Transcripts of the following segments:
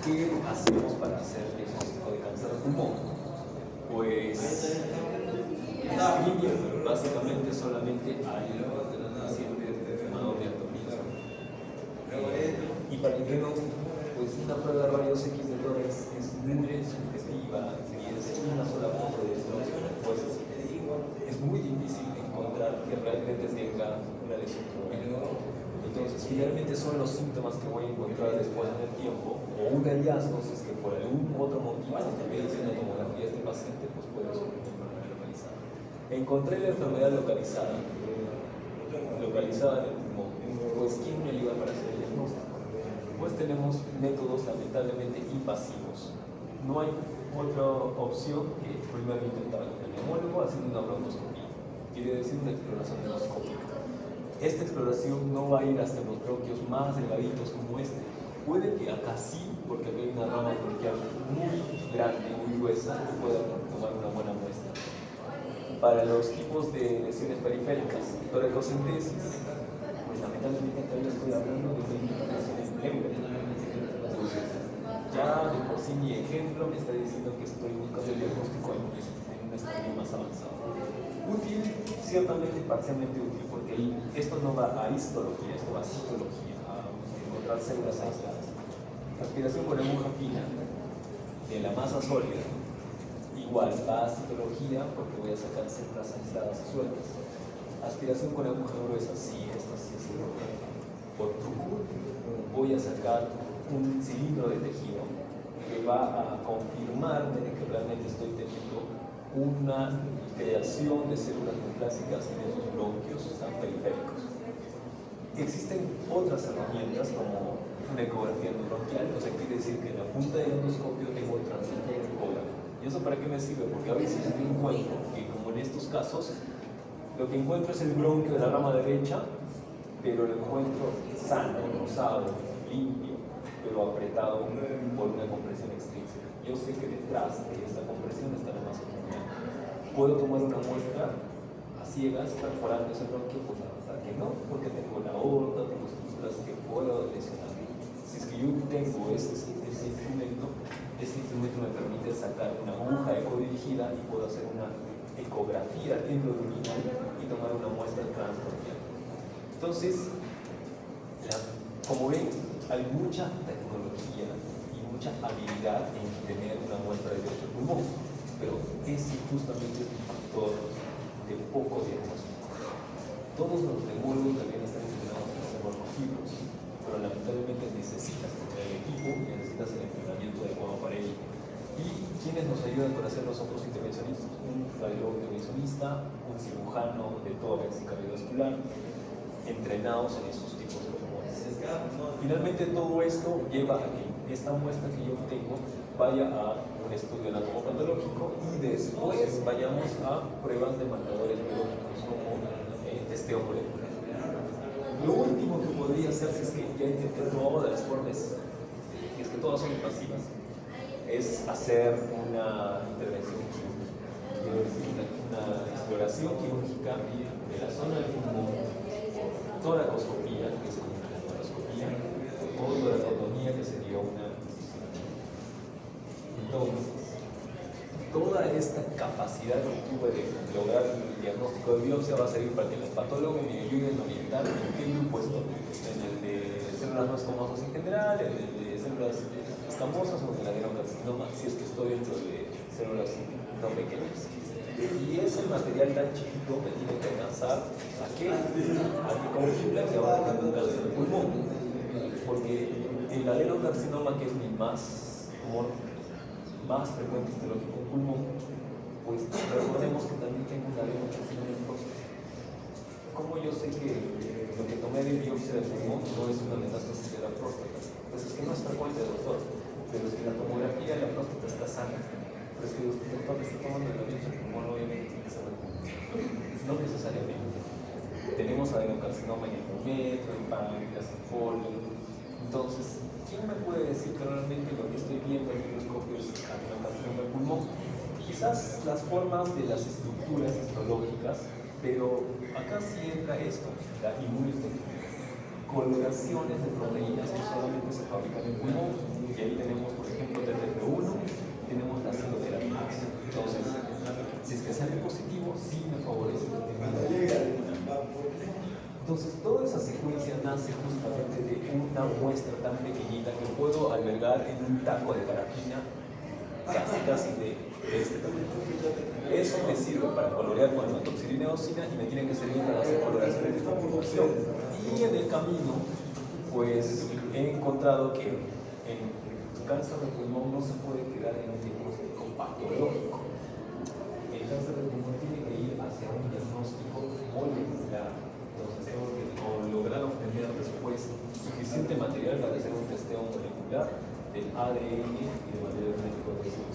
¿qué hacemos para hacer el diagnóstico de cáncer de pulmón? Pues screening básicamente solamente hay pacientes enfermados de alto riesgo. Y para el que no, pues una prueba de rayos X de tórax es muy subjetiva y es una sola foto de eso. Pues es muy difícil encontrar que realmente tenga una lesión crónica. Entonces, finalmente son los síntomas que voy a encontrar después en el tiempo, o un hallazgo, si es que por algún otro motivo también haciendo tomografía de este paciente, pues puede ser una enfermedad localizada. Encontré la enfermedad localizada en el pulmón. Pues, ¿quién me ayuda para hacer el diagnóstico? Pues tenemos métodos lamentablemente invasivos. No hay otra opción que primero intentar el neumólogo haciendo una broncoscopía, quiere decir una exploración endoscópica. Esta exploración no va a ir hasta los bronquios más delgaditos como este. Puede que acá sí, porque acá hay una rama bronquial muy grande, muy gruesa, que pueda tomar una buena muestra. Para los tipos de lesiones periféricas, toracocentesis, pues lamentablemente todavía estoy hablando de una intervención en pleura. Entonces, ya de por sí mi ejemplo me está diciendo que estoy buscando el diagnóstico en un estadio más avanzado. Útil, ciertamente parcialmente útil, porque esto no va a histología, esto va a citología, a encontrar células aisladas. Aspiración con aguja fina de la masa sólida, igual va a citología porque voy a sacar células aisladas y sueltas. Aspiración con aguja gruesa, sí, esto sí es citología. Por truco voy a sacar un cilindro de tejido que va a confirmarme de que realmente estoy teniendo una creación de células neoplásicas en esos bronquios periféricos. Existen otras herramientas como una ecografía endobronquial, o sea, quiere decir que en la punta del endoscopio tengo el transecto de ecógrafo. ¿Y eso para qué me sirve? Porque a veces yo encuentro que, como en estos casos, lo que encuentro es el bronquio de la rama derecha, pero lo encuentro sano, rosado, limpio, pero apretado por una compresión extrínseca. Yo sé que detrás de esta compresión está la masotomía. ¿Puedo tomar una muestra a ciegas perforando ese bronquio? Pues la verdad que no, porque tengo la aorta, tengo estructuras que puedo lesionar. Si es que yo tengo ese instrumento me permite sacar una aguja ecodirigida y puedo hacer una ecografía dentro de un riñón y tomar una muestra transbronquial. Entonces, como ven, hay mucha tecnología y mucha habilidad en tener una muestra de pulmón, pero ese justamente es un factor de poco diagnóstico. Todos los neumólogos deberían estar entrenados en hacer broncofilos, pero lamentablemente necesitas tener el equipo y necesitas el entrenamiento adecuado para ello. ¿Y quiénes nos ayudan para hacer los otros intervencionistas? Un radiólogo intervencionista, un cirujano de tórax y cardiovascular, entrenados en esos tipos de pulmones. Finalmente todo esto lleva a que esta muestra que yo obtengo vaya a un estudio anatomopatológico y después vayamos a pruebas de marcadores biológicos como testeo molecular. Lo último que podría hacer, si es que ya intenté todas las formas, y es que todas son invasivas, es hacer una intervención quirúrgica, una exploración quirúrgica de la zona del pulmón, toracoscopía, que es como una laparoscopía, o toracotomía, que sería una incisión. Entonces, toda esta capacidad que tuve de lograr el diagnóstico de biopsia va a servir para que los patólogos me ayuden a orientar en qué grupo estoy, en el de células no escamosas en general, en el de células escamosas o en el adenocarcinoma, si es que estoy dentro de células no pequeñas. Y ese material tan chiquito me tiene que alcanzar a que confirme que ahora tengo un cáncer de pulmón, porque el adenocarcinoma, que es mi tumor más frecuente histológico en pulmón, pues recordemos que también tengo un adenocarcinoma en próstata. ¿Cómo yo sé que lo que tomé de biopsia de pulmón no es una metástasis de la próstata? Pues es que no es frecuente, doctor, pero es que la tomografía de la próstata está sana. Pero es que el doctor que está tomando la biopsia de pulmón obviamente tiene que saber cómo. No necesariamente. Tenemos adenocarcinoma en el endometrio, en páncreas, en colon. Entonces, ¿quién me puede decir que realmente lo que estoy viendo en el microscopio es adenocarcinoma del pulmón? Quizás las formas de las estructuras histológicas, pero acá sí entra esto, la inmunohistoquímica. Coloraciones de proteínas que solamente se fabrican en pulmón, y ahí tenemos albergar en un taco de parafina casi de este tamaño. Eso me sirve para colorear con metoxilina eosina y me tiene que servir para hacer coloraciones de conformación. Y en el camino, pues he encontrado que en cáncer de pulmón no se puede quedar en un diagnóstico patológico. El cáncer de pulmón tiene que ir hacia un diagnóstico molecular. Entonces tengo que lograr obtener después suficiente material para hacer un testeo molecular del ADN y del material genético de los.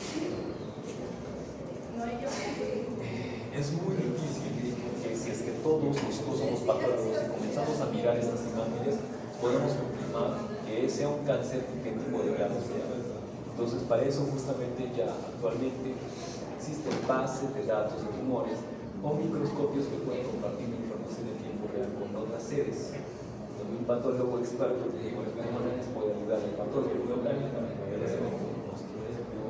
Es muy difícil que si es que todos nosotros somos patólogos y comenzamos a mirar estas imágenes, podemos confirmar que sea un cáncer y qué tipo de grado sea. Entonces, para eso justamente ya actualmente existen bases de datos de tumores o microscopios que pueden compartir información en tiempo real con otras sedes. Donde un patólogo experto de tumores pulmonares puede ayudar al patólogo local para poder hacer un diagnóstico.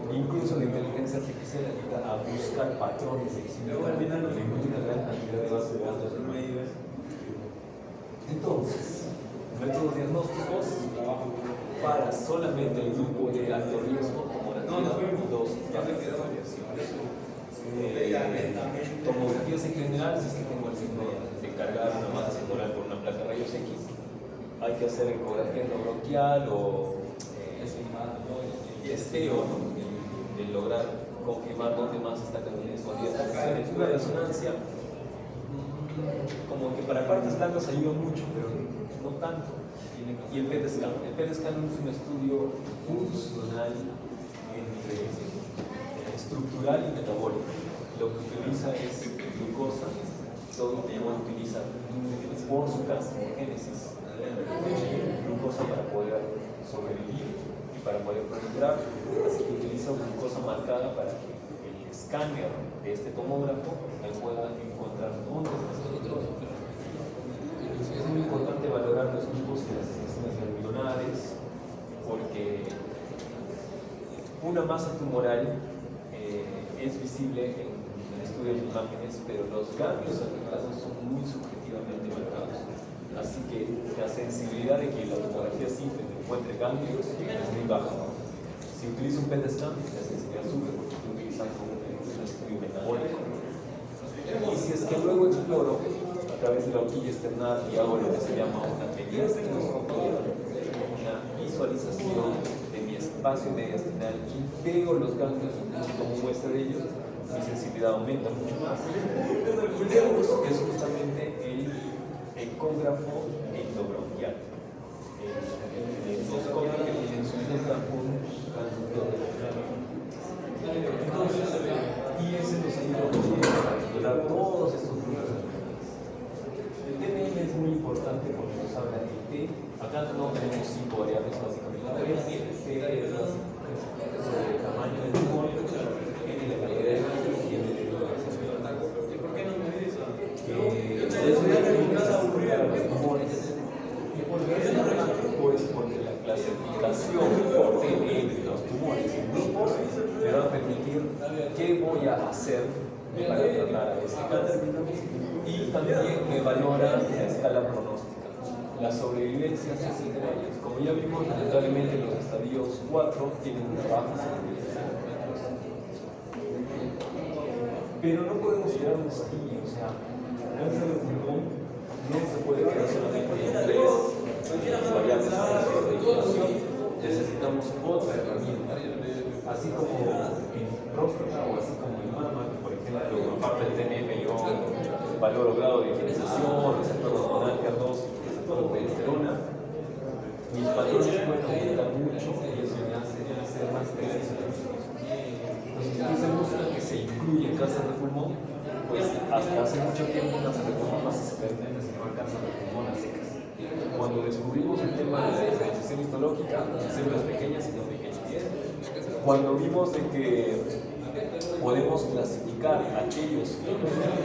Incluso la inteligencia artificial ayuda a buscar patrones de similaridad en una gran cantidad de bases de datos de medios. Entonces, métodos diagnósticos para solamente el grupo de alto riesgo, tomografía y dos radiaciones. Tomografías en general, si es que tengo el signo de cargar una masa cerebral por una placa de rayos X, hay que hacer ecografía endobronquial o testeo, ¿no? De lograr confirmar dónde más está también escondida esta cuestión. Es una resonancia como que para partes blancas ayuda mucho, pero no tanto. Y el PET scan. El PET scan es un estudio funcional entre estructural y metabólico. Lo que utiliza es glucosa, todo el tiempo utiliza por su génesis glucosa para poder sobrevivir y para poder penetrar, así que utiliza glucosa marcada para que el escáner de este tomógrafo me pueda encontrar dónde está esta glucosa. Es muy importante valorar los grupos y las estaciones ganglionares porque una masa tumoral es visible en el estudio de imágenes, pero los ganglios afectados son muy subjetivamente marcados. Así que la sensibilidad de que la tomografía simple encuentre ganglios es muy baja. Si utilizo un PET scan, la sensibilidad sube porque estoy utilizando un estudio metabólico. Y si es que luego exploro a través de la horquilla externa y hago lo que se llama una mediastinoscopía, una visualización de mi espacio mediastinal y veo los ganglios como muestra de ellos, mi sensibilidad aumenta mucho más. Y luego es justamente el ecógrafo endobronquial. El endoscopio que dimensiona un transductor de entonces, y ese nos ayuda a explorar todos estos grupos. El TNM es muy importante porque nos habla de T. Acá no tenemos 5 variables básicamente. T es el tamaño del tumor, N la calidad de ganglio y N de la sensibilidad. ¿Por qué no me dices? Pues porque la clasificación por TNM de los tumores en grupos me va a permitir qué voy a hacer para tratar a este cáncer y también me valora la escala pronóstica. La sobrevivencia hacia 5 años. Como ya vimos, lamentablemente los estadios 4 tienen una baja sobrevivencia. Pero no podemos quedarnos aquí, o sea, cáncer de pulmón no se puede quedar solamente en 3 variables para su regulación. Necesitamos otra herramienta, así como en próstata o así como en mama, que por ejemplo, aparte del TNM, yo valoro grado de higienización, receptor hormonal HER2 y receptor de progesterona. Mis patrones pueden aumentar mucho y eso me hace ser más preciso. Entonces, si se busca que se incluye el cáncer de pulmón, pues hasta hace mucho tiempo el cáncer de pulmón más experimentalmente se llama cáncer de pulmón a secas. Cuando descubrimos el tema de la diferenciación histológica, células pequeñas y no pequeñas. Cuando vimos de que podemos clasificar aquellos que en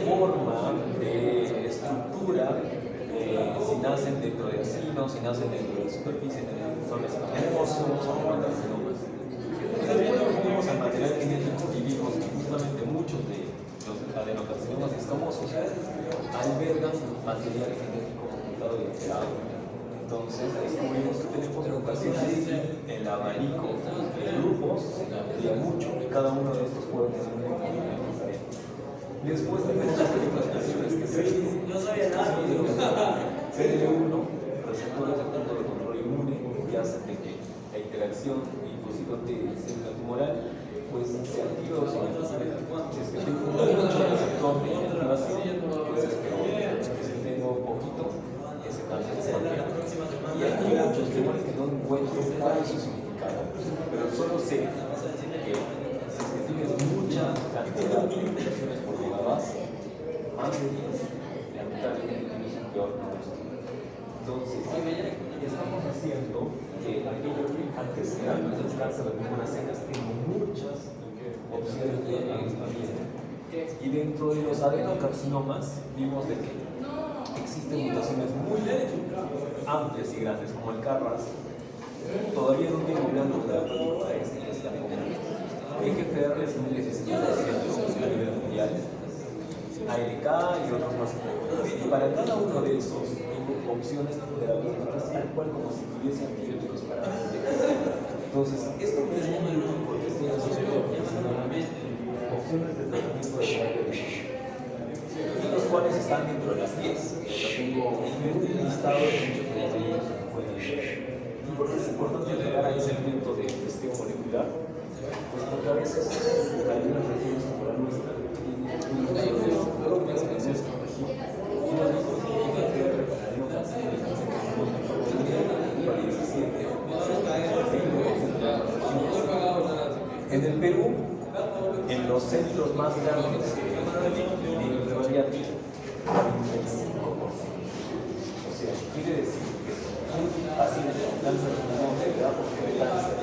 forma de estructura, si nacen dentro de acinos, si nacen dentro de la superficie, son escamosos o carcinomas. También vimos al material genético y vimos que justamente muchos de los adenocarcinomas escamosos albergan material genético ocultado y alterado. Entonces descubrimos que tenemos mutaciones el abanico de grupos se amplía mucho y cada uno de estos puede tener un comportamiento diferente. Después tenemos las explicaciones que se CDL1, receptores de punto de control inmune, que hacen de que la interacción y fusión de célula tumoral pues se activa o se mantiene. Si es que tengo mucho receptor de activación, pues espero que si tengo poquito, ese cáncer se mantiene. Y hay muchos tumores que no encuentro cuál es su significado, pero solo sé que si es que tienes mucha cantidad de mutaciones por megabase, más de 10, lamentablemente tienes un peor pronóstico. Entonces, estamos haciendo que aquello que antes era el cáncer de pulmón a secas, tengo muchas opciones de expansión. Y dentro de los adenocarcinomas vimos de que existen mutaciones muy amplias y grandes, como el KRAS. Todavía no tengo gran duda para esta EGFR es muy necesitado a nivel mundial. ALK y otros más. Y para cada uno de esos tengo opciones terapéuticas tal cual como si tuviese antibióticos para entonces, esto me es muy útil porque estoy haciendo opciones de tratamiento de y los cuales están dentro de las 10. Yo tengo un listado de muchos de ellos que pueden ver. ¿Y por qué es importante llegar a ese punto de testeo molecular? Pues porque a veces hay unas regiones como la nuestra en el Perú, en los centros más grandes de bariátrica, 35%. O sea, quiere decir que un paciente con cáncer de pulmón se le da por de cáncer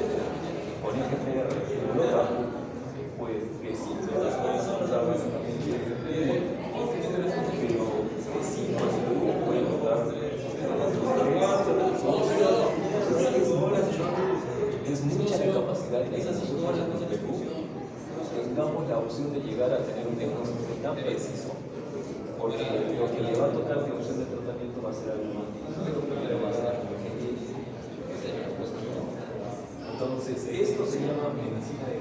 con EGFR en Europa, pues que sí, las puedes encontrar básicamente pero que sí, pues en Perú puede encontrar es mucha la capacidad de que nosotros en el Perú tengamos la opción de llegar a tener un diagnóstico tan preciso, porque lo que le va a tocar de opción de tratamiento va a ser algo más difícil, pero va a ser algo entonces, esto se llama medicina de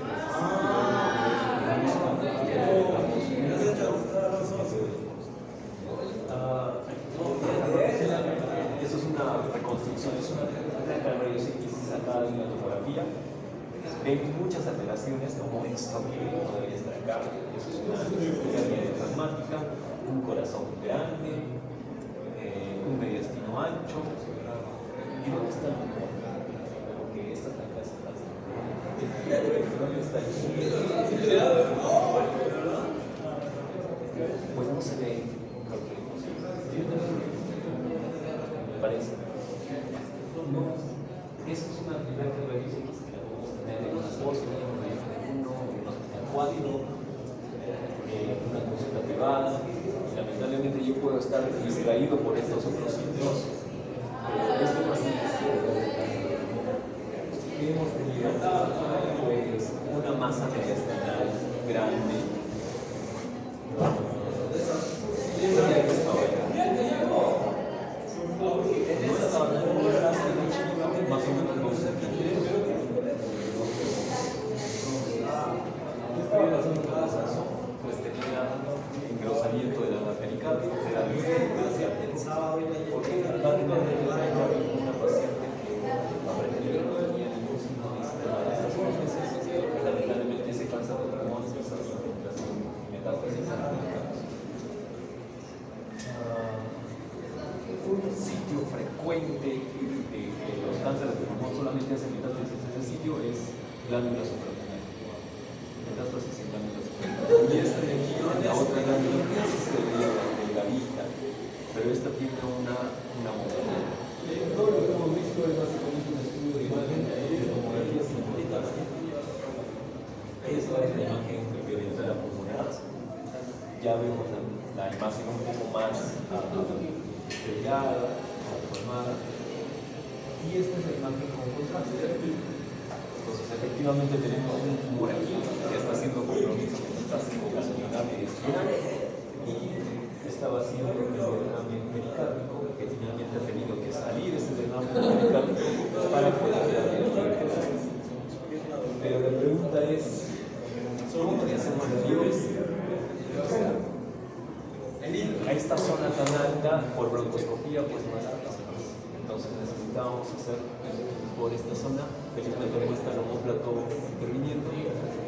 eso es una reconstrucción, es una rayos X sacada de una tomografía. Ven muchas alteraciones como esto que no debería estar acá. Eso es una hernia traumática, un corazón grande, un mediastino ancho. ¿Y dónde está el pulmón? Porque esta es la casa. ¿Dónde está el pulmón? Pues no se ve lo que me parece. No, esa es una primera revisión que la podemos tener en una voz, en un hospital cuático, una consulta privada. Lamentablemente yo puedo estar distraído por estos otros sitios, pero este paciente hemos tenido pues, una masa mediastinal grande. Más o menos no sé. Pues tenía engrosamiento de la pericardio, de la porque una paciente que no tenía ningún síntoma de estas meses, lamentablemente ese cáncer de pulmón es esa infiltración metástasis. Un sitio frecuente de los cánceres de pulmón solamente hacen metástasis en ese sitio es glándula suprarrenal. Metástasis en glándula suprarrenal. Y esta de aquí, la otra glándula, es delgadita, pero esta tiene una montaña. Todo lo que hemos visto es básicamente un estudio de imagen de tomografía simultánea. Esta es la imagen de la pulmonar. Ya vemos la imagen un poco más delgada, formada, y esta es la imagen con contraste. Entonces, efectivamente, tenemos un tumor aquí que está haciendo compromiso, que está haciendo gasolinaje y estaba haciendo un derrame pericárdico que finalmente ha tenido que salir ese derrame pericárdico para poder niveles. O sea, a esta zona tan alta, por broncoscopía, pues no está pasando. Entonces necesitábamos hacer por esta zona, felizmente no está el omóplato interviniendo.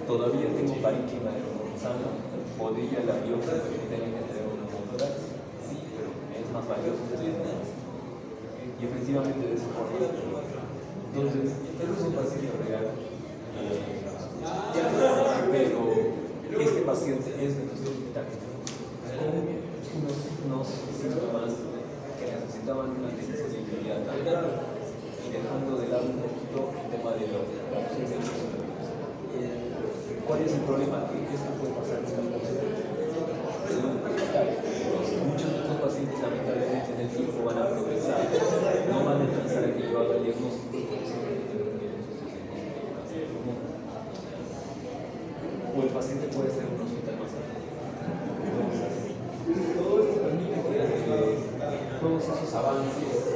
Todavía tengo parénquima de Gonzalo, podría la biopsia permitirme que tenga una motora, sí, pero es más valioso que estoy haciendo. Y efectivamente de esa forma. Entonces, este es un paciente real, pero este paciente es de nuestro hospital con unos síntomas que necesitaban una atención inmediata y dejando de lado un poquito el tema de la ausencia de los. ¿Cuál es el problema? Que esto puede pasar en esta muchos de estos pacientes lamentablemente en el tiempo van a progresar, no van a alcanzar a que yo haga el diagnóstico. O el paciente puede ser un hospital más alto. Entonces, todo esto permite que todos esos avances